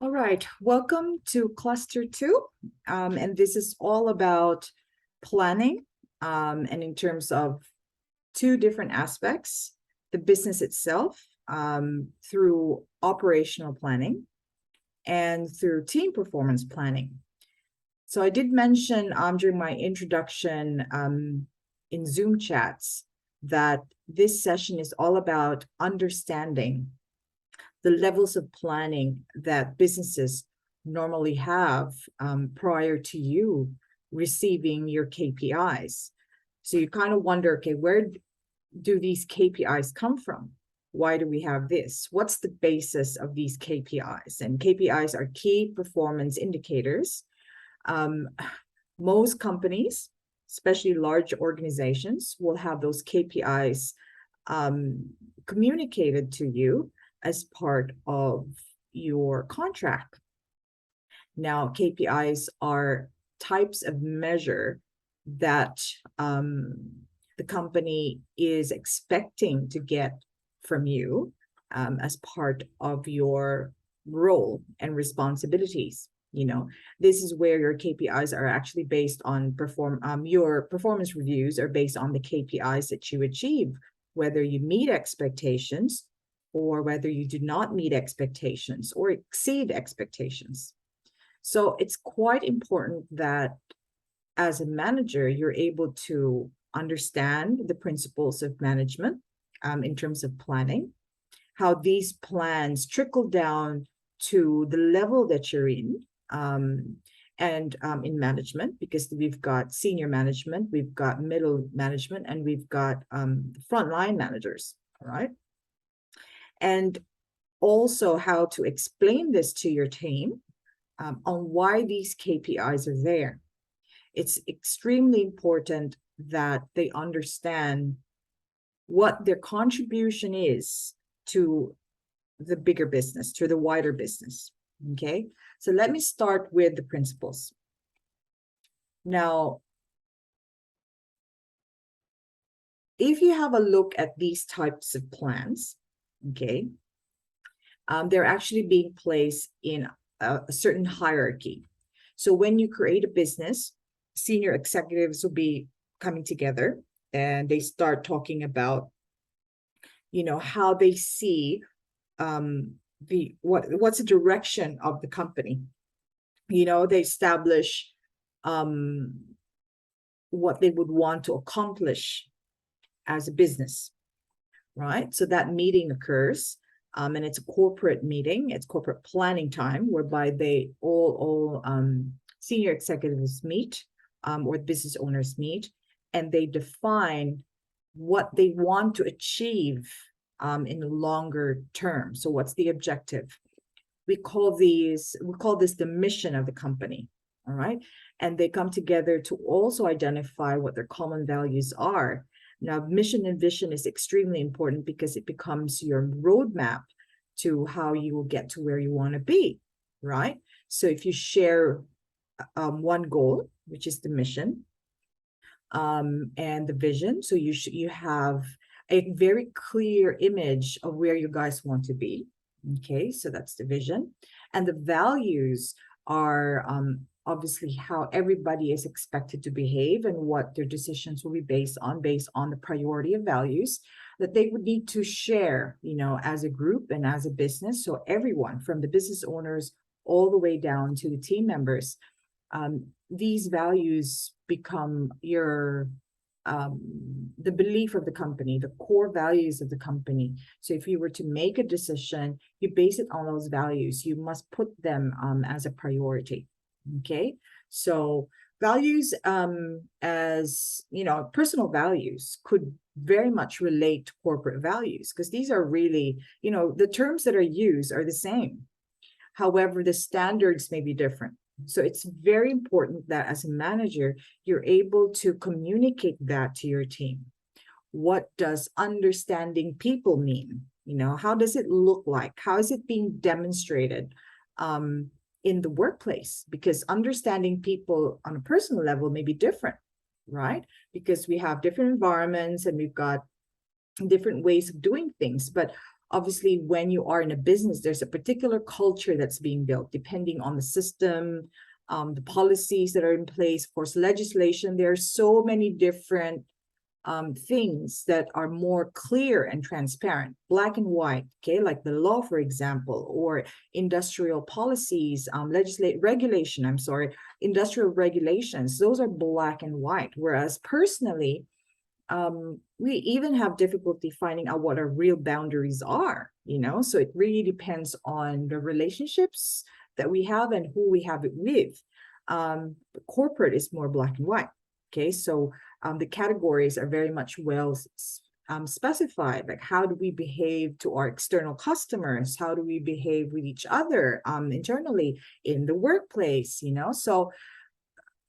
All right, welcome to Cluster 2. And this is all about planning and in terms of two different aspects, the business itself through operational planning and through team performance planning. So I did mention during my introduction in Zoom chats that this session is all about understanding the levels of planning that businesses normally have prior to you receiving your KPIs. So you kind of wonder, okay, where do these KPIs come from? Why do we have this? What's the basis of these KPIs? And KPIs are key performance indicators. Most companies, especially large organizations, will have those KPIs communicated to you as part of your contract. Now, KPIs are types of measure that the company is expecting to get from you as part of your role and responsibilities. This is where your KPIs are actually based on your performance reviews are based on the KPIs that you achieve, whether you meet expectations or whether you do not meet expectations or exceed expectations. So it's quite important that as a manager, you're able to understand the principles of management in terms of planning, how these plans trickle down to the level that you're in, and in management, because we've got senior management, we've got middle management, and we've got frontline managers, all right? And also how to explain this to your team on why these KPIs are there. It's extremely important that they understand what their contribution is to the bigger business, to the wider business. Okay, so let me start with the principles. Now, if you have a look at these types of plans, okay, they're actually being placed in a certain hierarchy. So when you create a business, senior executives will be coming together and they start talking about, how they see what's the direction of the company. They establish what they would want to accomplish as a business, right? So that meeting occurs. And it's a corporate meeting, it's corporate planning time, whereby they all senior executives meet, or business owners meet, and they define what they want to achieve in the longer term. So what's the objective? We call this the mission of the company, all right? And they come together to also identify what their common values are. Now, mission and vision is extremely important because it becomes your roadmap to how you will get to where you want to be, right? So if you share one goal, which is the mission, and the vision, so you have a very clear image of where you guys want to be. Okay, so that's the vision. And the values are obviously how everybody is expected to behave and what their decisions will be based on the priority of values that they would need to share, as a group and as a business. So everyone from the business owners all the way down to the team members, these values become your the belief of the company, the core values of the company. So if you were to make a decision, you base it on those values. You must put them as a priority. Okay, so values, as personal values could very much relate to corporate values, because these are really, the terms that are used are the same. However, the standards may be different. So it's very important that as a manager, you're able to communicate that to your team. What does understanding people mean? How does it look like? How is it being demonstrated in the workplace? Because understanding people on a personal level may be different, right? Because we have different environments and we've got different ways of doing things. But obviously when you are in a business, there's a particular culture that's being built depending on the system, the policies that are in place, of course, legislation. There are so many different things that are more clear and transparent, black and white, okay, like the law, for example, or industrial policies, industrial regulations. Those are black and white. Whereas personally, we even have difficulty finding out what our real boundaries are, so it really depends on the relationships that we have and who we have it with. Corporate is more black and white. Okay, so the categories are very much well specified, like how do we behave to our external customers, how do we behave with each other internally in the workplace, so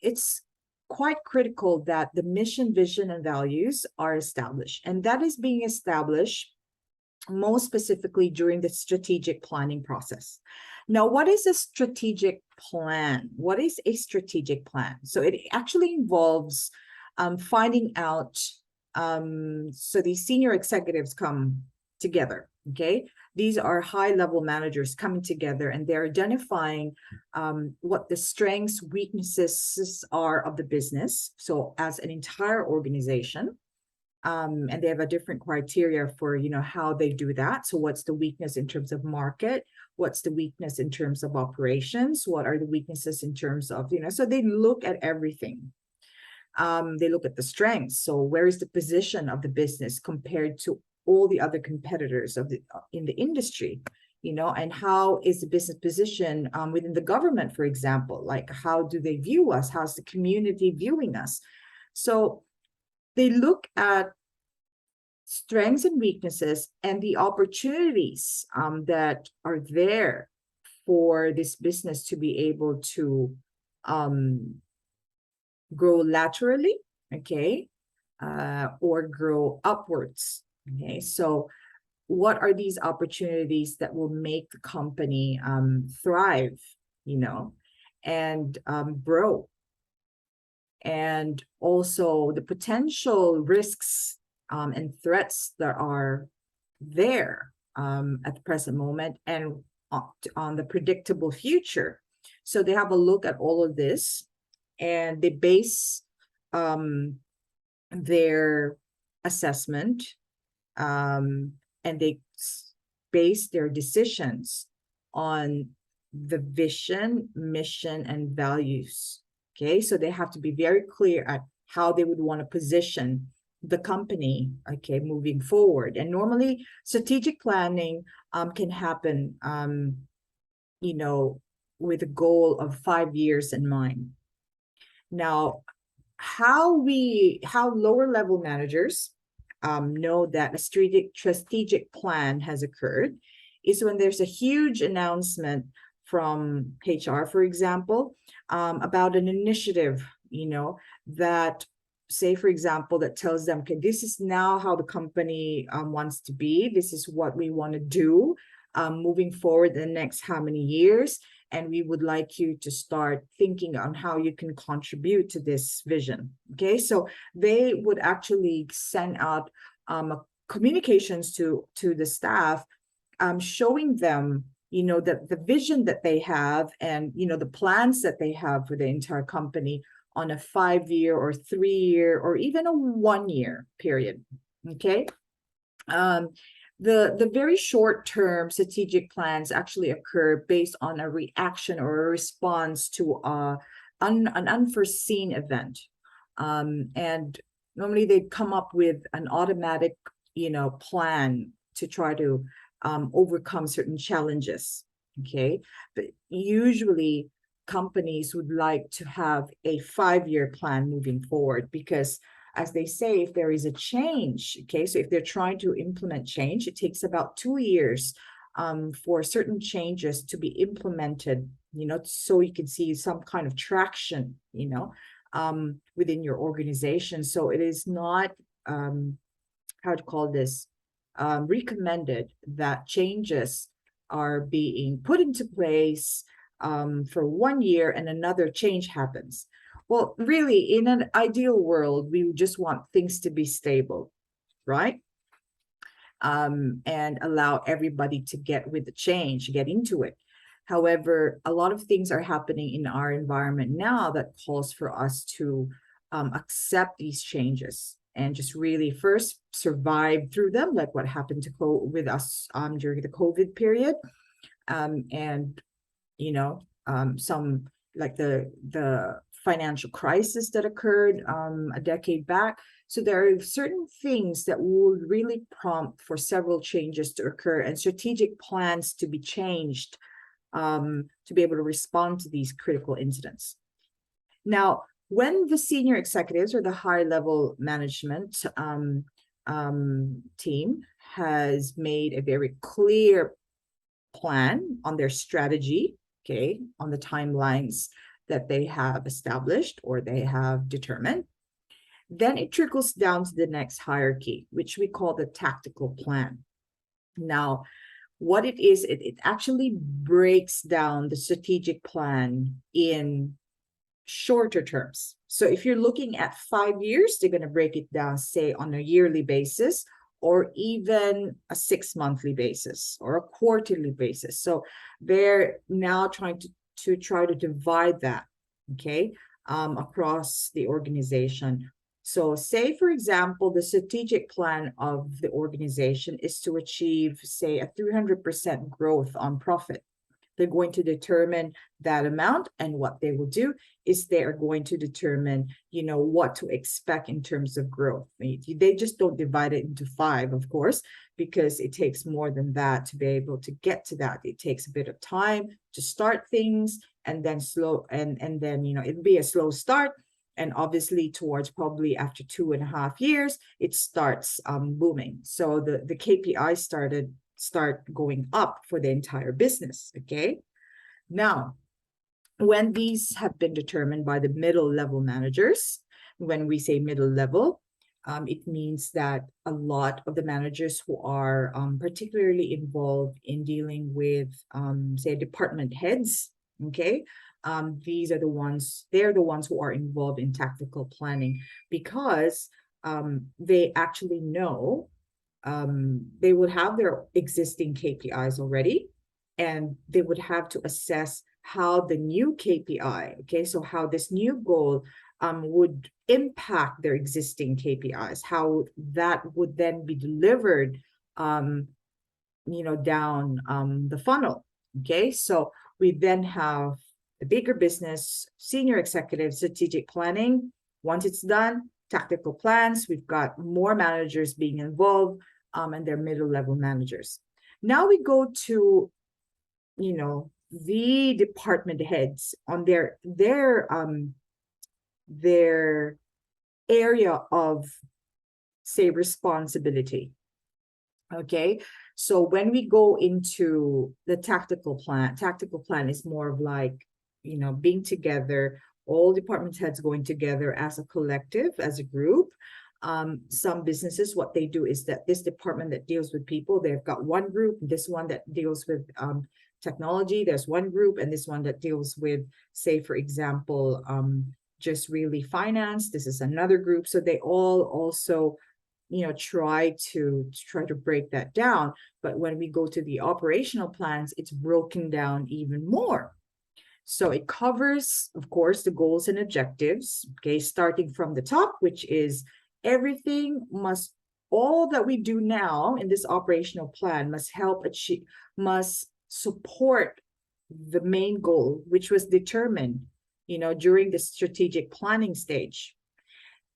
it's quite critical that the mission, vision, and values are established, and that is being established most specifically during the strategic planning process. Now, what is a strategic plan? What is a strategic plan? So it actually involves finding out, so these senior executives come together, okay? These are high-level managers coming together, and they're identifying what the strengths, weaknesses are of the business, so as an entire organization. And they have a different criteria for, how they do that. So what's the weakness in terms of market? What's the weakness in terms of operations? What are the weaknesses in terms of, so they look at everything. They look at the strengths. So where is the position of the business compared to all the other competitors in the industry, and how is the business position within the government, for example, like how do they view us? How's the community viewing us? So they look at strengths and weaknesses and the opportunities that are there for this business to be able to grow laterally, okay, or grow upwards, okay? So what are these opportunities that will make the company thrive, and grow? And also the potential risks and threats that are there at the present moment, and on the predictable future. So they have a look at all of this, and they base their assessment, and they base their decisions on the vision, mission, and values. Okay, so they have to be very clear at how they would want to position the company, okay, moving forward. And normally strategic planning can happen, with a goal of 5 years in mind. Now, how lower level managers know that a strategic plan has occurred is when there's a huge announcement from HR, for example, about an initiative, that, say, for example, that tells them, okay, this is now how the company wants to be. This is what we want to do moving forward in the next how many years. And we would like you to start thinking on how you can contribute to this vision. Okay, so they would actually send out communications to the staff, showing them, that the vision that they have, and, the plans that they have for the entire company on a 5-year or 3-year or even a 1-year period. Okay. The very short-term strategic plans actually occur based on a reaction or a response to an unforeseen event. And normally they come up with an automatic, plan to try to overcome certain challenges. Okay. But usually companies would like to have a 5-year plan moving forward, because as they say, if there is a change, okay, so if they're trying to implement change, it takes about 2 years for certain changes to be implemented, so you can see some kind of traction, within your organization. So it is not, how to call this, recommended that changes are being put into place for 1 year and another change happens. Well, really, in an ideal world, we just want things to be stable, right? and allow everybody to get with the change, get into it. However, a lot of things are happening in our environment now that calls for us to accept these changes and just really first survive through them, like what happened to with us during the COVID period, and some like the financial crisis that occurred a decade back. So there are certain things that would really prompt for several changes to occur and strategic plans to be changed to be able to respond to these critical incidents. Now, when the senior executives or the high level management team has made a very clear plan on their strategy, okay, on the timelines that they have established or they have determined, then it trickles down to the next hierarchy, which we call the tactical plan. Now, what it is, it actually breaks down the strategic plan in shorter terms. So if you're looking at 5 years, they're going to break it down, say, on a yearly basis, or even a 6-monthly basis or a quarterly basis. So they're now trying to try to divide that, okay, across the organization. So say, for example, the strategic plan of the organization is to achieve, say, a 300% growth on profit. They're going to determine that amount, and what they will do is they are going to determine, what to expect in terms of growth. They just don't divide it into 5, of course, because it takes more than that to be able to get to that. It takes a bit of time to start things, and then and then it'll be a slow start. And obviously towards probably after 2.5 years, it starts booming. So the KPIs start going up for the entire business, okay? Now, when these have been determined by the middle level managers, when we say middle level, it means that a lot of the managers who are particularly involved in dealing with, say, department heads, okay? They're the ones who are involved in tactical planning, because they actually know they would have their existing KPIs already, and they would have to assess how the new KPI, okay, so how this new goal would impact their existing KPIs, how that would then be delivered, down the funnel, okay? So we then have the bigger business, senior executive, strategic planning. Once it's done, tactical plans, we've got more managers being involved, and they're middle level managers. Now we go to, the department heads on their area of, say, responsibility. Okay, so when we go into the tactical plan is more of like, being together, all department heads going together as a collective, as a group. Some businesses, what they do is that this department that deals with people, they've got one group, this one that deals with technology, there's one group, and this one that deals with, say, for example, just really finance, this is another group. So they all also try to break that down. But when we go to the operational plans, it's broken down even more. So it covers, of course, the goals and objectives, okay, starting from the top, which is all that we do now in this operational plan must support the main goal, which was determined, during the strategic planning stage.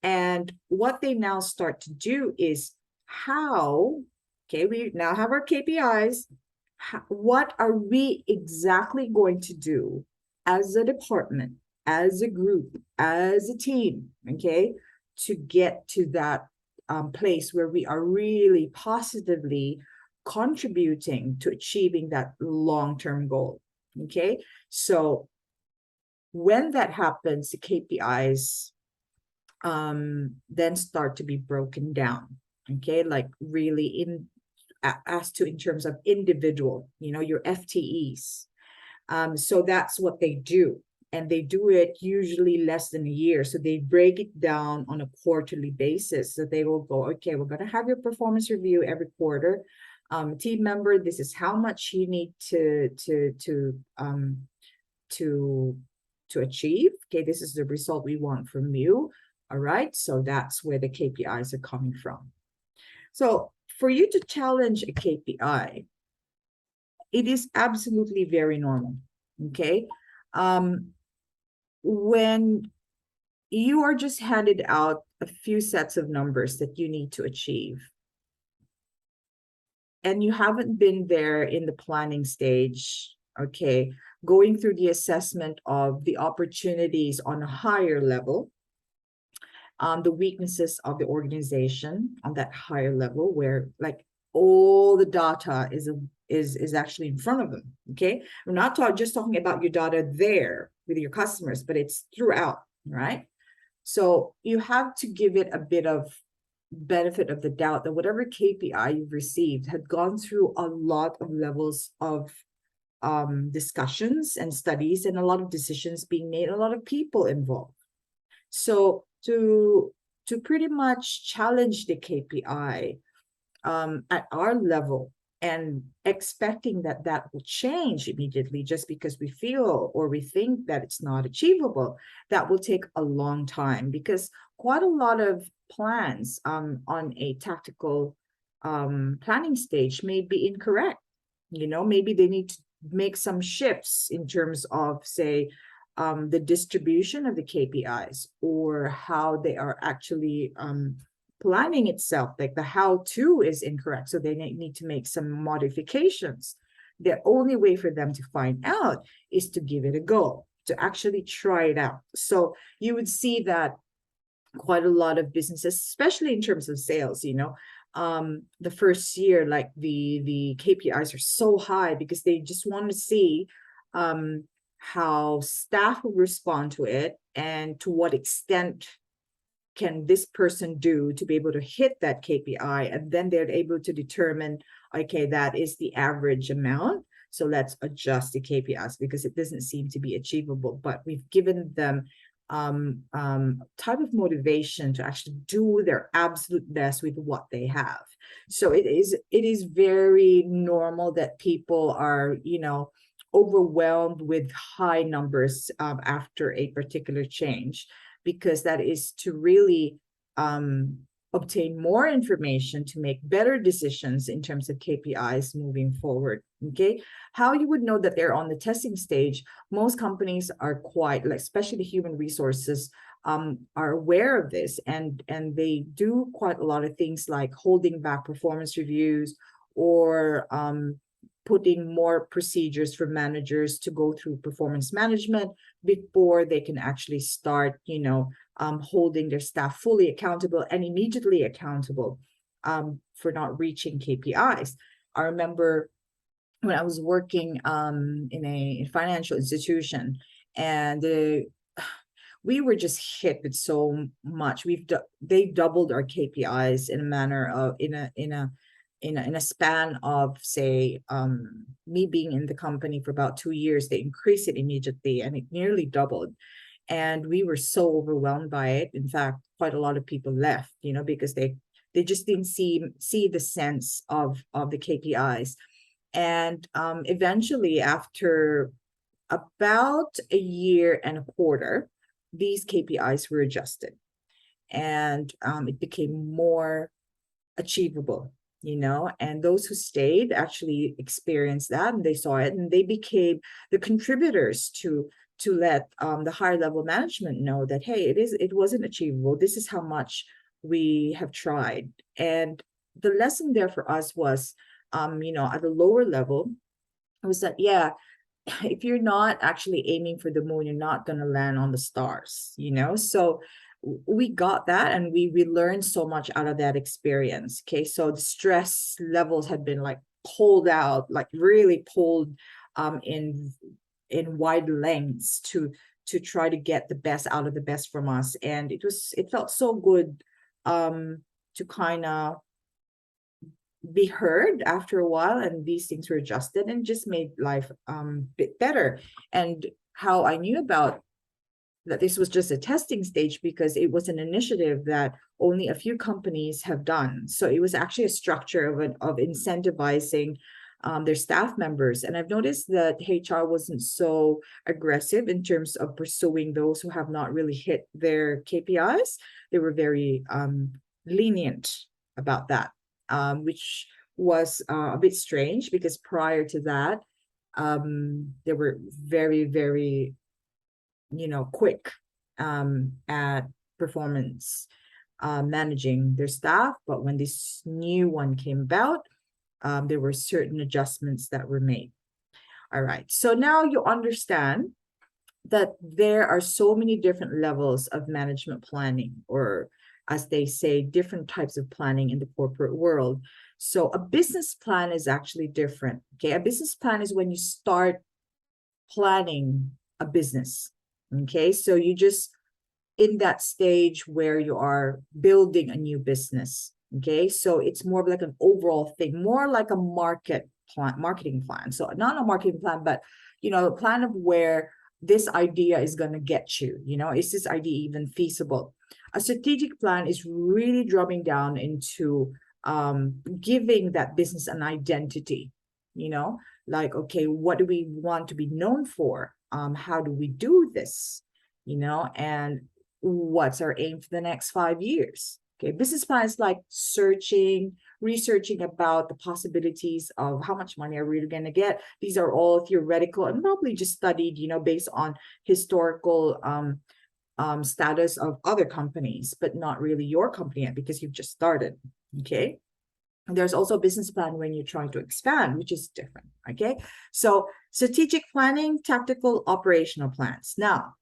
And what they now start to do is we now have our KPIs. What are we exactly going to do as a department, as a group, as a team, okay, to get to that place where we are really positively contributing to achieving that long-term goal, okay? So when that happens, the KPIs then start to be broken down, okay, like really in terms of individual, your FTEs. So that's what they do. and they do it usually less than a year. So they break it down on a quarterly basis. So they will go, okay, we're going to have your performance review every quarter. Team member, this is how much you need to achieve. Okay, this is the result we want from you. All right, so that's where the KPIs are coming from. So for you to challenge a KPI, it is absolutely very normal. Okay, when you are just handed out a few sets of numbers that you need to achieve, and you haven't been there in the planning stage, okay, going through the assessment of the opportunities on a higher level, the weaknesses of the organization on that higher level, where like all the data is actually in front of them. Okay, we're not just talking about your data there with your customers, but it's throughout, right? So you have to give it a bit of benefit of the doubt that whatever KPI you've received had gone through a lot of levels of discussions and studies, and a lot of decisions being made, a lot of people involved. So to pretty much challenge the KPI at our level, and expecting that that will change immediately just because we feel or we think that it's not achievable, that will take a long time, because quite a lot of plans on a tactical planning stage may be incorrect. You know, maybe they need to make some shifts in terms of, say, the distribution of the KPIs, or how they are actually planning itself, like the how-to is incorrect. So they need to make some modifications. The only way for them to find out is to give it a go, to actually try it out. So you would see that quite a lot of businesses, especially in terms of sales, you know, the first year, like the KPIs are so high because they just want to see how staff will respond to it, and to what extent can this person do to be able to hit that KPI. And then they're able to determine, okay, that is the average amount, so let's adjust the KPIs because it doesn't seem to be achievable. But we've given them type of motivation to actually do their absolute best with what they have. So it is very normal that people are, you know, overwhelmed with high numbers after a particular change, because that is to really obtain more information to make better decisions in terms of KPIs moving forward. Okay, how you would know that they're on the testing stage? Most companies are quite, like, especially the human resources, are aware of this, and they do quite a lot of things like holding back performance reviews, or putting more procedures for managers to go through performance management before they can actually start, you know, holding their staff fully accountable and immediately accountable for not reaching KPIs. I remember when I was working in a financial institution, and we were just hit with so much. They doubled our KPIs in a manner of in a span of, say, me being in the company for about 2 years. They increased it immediately, and it nearly doubled. And we were so overwhelmed by it. In fact, quite a lot of people left, you know, because they just didn't see the sense of the KPIs. And eventually, after about a year and a quarter, these KPIs were adjusted, and it became more achievable, you know. And those who stayed actually experienced that, and they saw it, and they became the contributors to let the higher level management know that, hey, it wasn't achievable. This is how much we have tried. And the lesson there for us was, you know, at a lower level, was that, yeah, if you're not actually aiming for the moon, you're not going to land on the stars, you know. So we got that, and we learned so much out of that experience. Okay, so the stress levels had been like pulled out, like really pulled in wide lengths to try to get the best out of the best from us. And it felt so good to kind of be heard after a while, and these things were adjusted and just made life bit better. And how I knew about that this was just a testing stage because it was an initiative that only a few companies have done. So it was actually a structure of incentivizing their staff members. And I've noticed that HR wasn't so aggressive in terms of pursuing those who have not really hit their KPIs. They were very lenient about that, which was a bit strange because prior to that, they were very, very, quick at performance managing their staff. But when this new one came about, there were certain adjustments that were made. All right, so now you understand that there are so many different levels of management planning, or as they say, different types of planning in the corporate world. So a business plan is actually different. Okay, a business plan is when you start planning a business. Okay, so you just in that stage where you are building a new business. Okay, so it's more of like an overall thing, more like a marketing plan. So not a marketing plan, but a plan of where this idea is going to get you. Is this idea even feasible? A strategic plan is really drumming down into giving that business an identity. Like, okay, what do we want to be known for? How do we do this? And what's our aim for the next 5 years? Okay, business plan is like researching about the possibilities of how much money are we really going to get. These are all theoretical and probably just studied, based on historical status of other companies, but not really your company yet because you've just started. Okay. There's also a business plan when you're trying to expand, which is different. Okay. So strategic planning, tactical, operational plans. Now,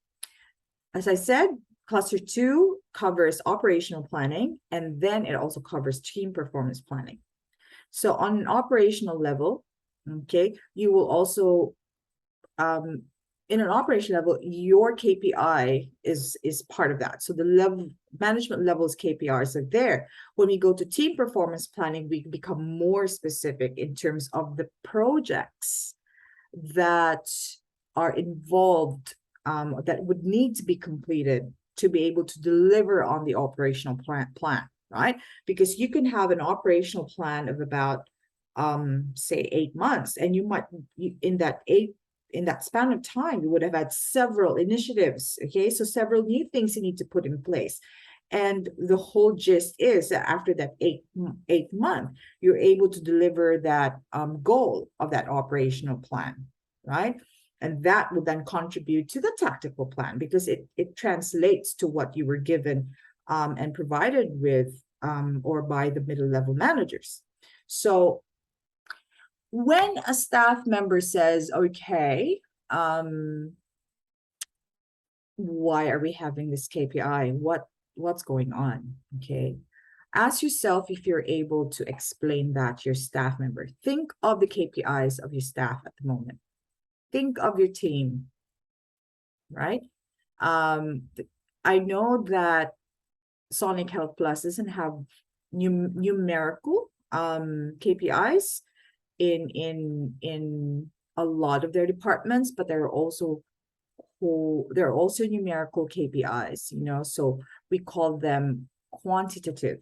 as I said, Cluster 2 covers operational planning, and then it also covers team performance planning. So on an operational level, okay, you will also, in an operation level, your KPI is part of that. So the management levels KPIs are there. When we go to team performance planning, we become more specific in terms of the projects that are involved, that would need to be completed to be able to deliver on the operational plan, right? Because you can have an operational plan of about, say, 8 months, and you might, in that span of time, you would have had several initiatives, okay? So several new things you need to put in place. And the whole gist is that after that eighth month, you're able to deliver that goal of that operational plan, right? And that will then contribute to the tactical plan because it translates to what you were given and provided with or by the middle level managers. So when a staff member says, okay, why are we having this KPI? What's going on? Okay. Ask yourself if you're able to explain that to your staff member. Think of the KPIs of your staff at the moment. Think of your team, right? I know that Sonic Health Plus doesn't have numerical KPIs in a lot of their departments, but there are also numerical KPIs, so we call them quantitative.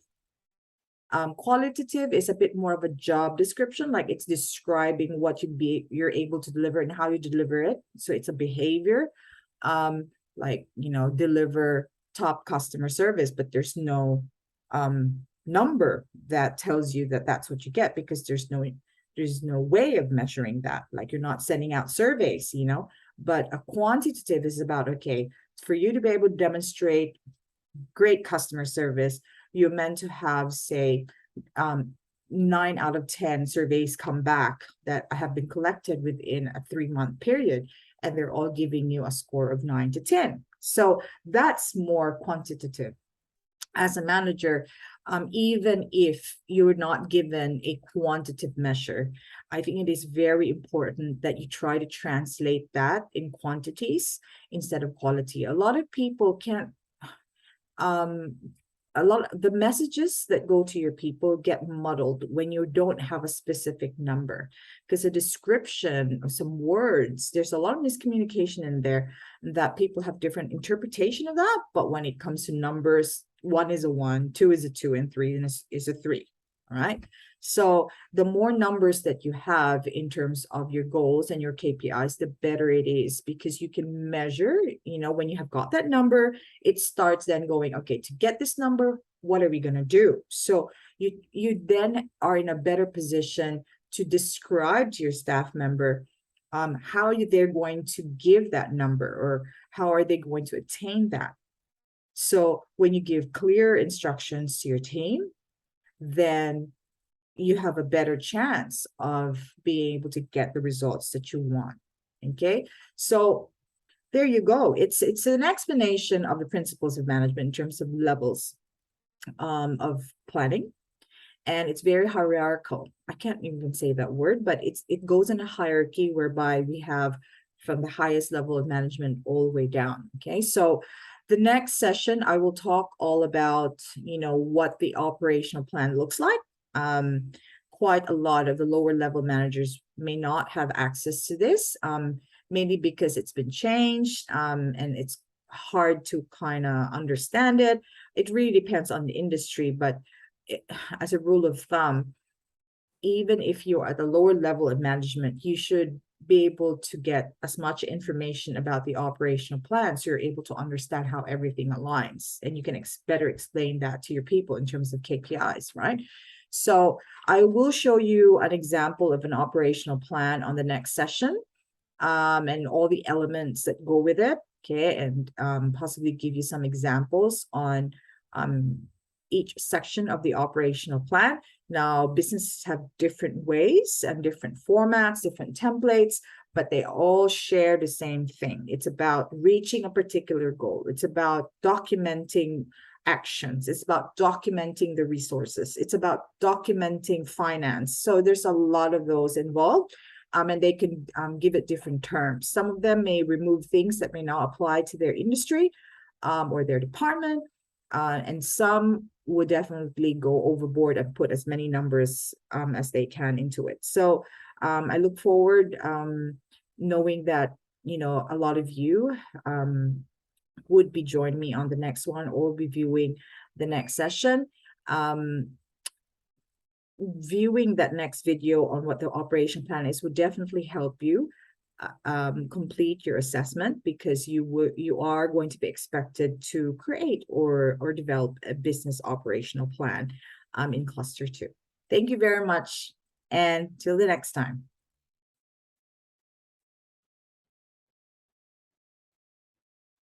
Qualitative is a bit more of a job description, like it's describing what you're able to deliver and how you deliver it. So it's a behavior, like, deliver top customer service, but there's no number that tells you that that's what you get because there's no way of measuring that. Like you're not sending out surveys, but a quantitative is about, okay, for you to be able to demonstrate great customer service, you're meant to have, say, 9 out of 10 surveys come back that have been collected within a 3-month period, and they're all giving you a score of 9 to 10. So that's more quantitative. As a manager, even if you're not given a quantitative measure, I think it is very important that you try to translate that in quantities instead of quality. A lot of people can't a lot of the messages that go to your people get muddled when you don't have a specific number, because a description of some words, there's a lot of miscommunication in there that people have different interpretation of that. But when it comes to numbers, 1 is a 1, 2 is a 2, and 3 is a 3. All right. So the more numbers that you have in terms of your goals and your KPIs, the better it is, because you can measure, when you have got that number, it starts then going, okay, to get this number, what are we going to do? So you then are in a better position to describe to your staff member how they're going to give that number, or how are they going to attain that. So when you give clear instructions to your team, then you have a better chance of being able to get the results that you want. Okay, so there you go. It's an explanation of the principles of management in terms of levels of planning, and it's very hierarchical. I can't even say that word, but it goes in a hierarchy whereby we have from the highest level of management all the way down. Okay, so the next session I will talk all about what the operational plan looks like. Quite a lot of the lower level managers may not have access to this, mainly because it's been changed, and it's hard to kind of understand it. It really depends on the industry, but as a rule of thumb, even if you're at the lower level of management, you should be able to get as much information about the operational plan, so you're able to understand how everything aligns, and you can better explain that to your people in terms of KPIs, right? So I will show you an example of an operational plan on the next session, and all the elements that go with it, okay, and possibly give you some examples on each section of the operational plan. Now, businesses have different ways and different formats, different templates, but they all share the same thing. It's about reaching a particular goal. It's about documenting actions. It's about documenting the resources. It's about documenting finance. So there's a lot of those involved, and they can give it different terms. Some of them may remove things that may not apply to their industry or their department, and some would definitely go overboard and put as many numbers as they can into it. So I look forward knowing that a lot of you would be joining me on the next one, or be viewing the next session. Viewing that next video on what the operation plan is would definitely help you complete your assessment, because you are going to be expected to create or develop a business operational plan in cluster 2. Thank you very much, and till the next time.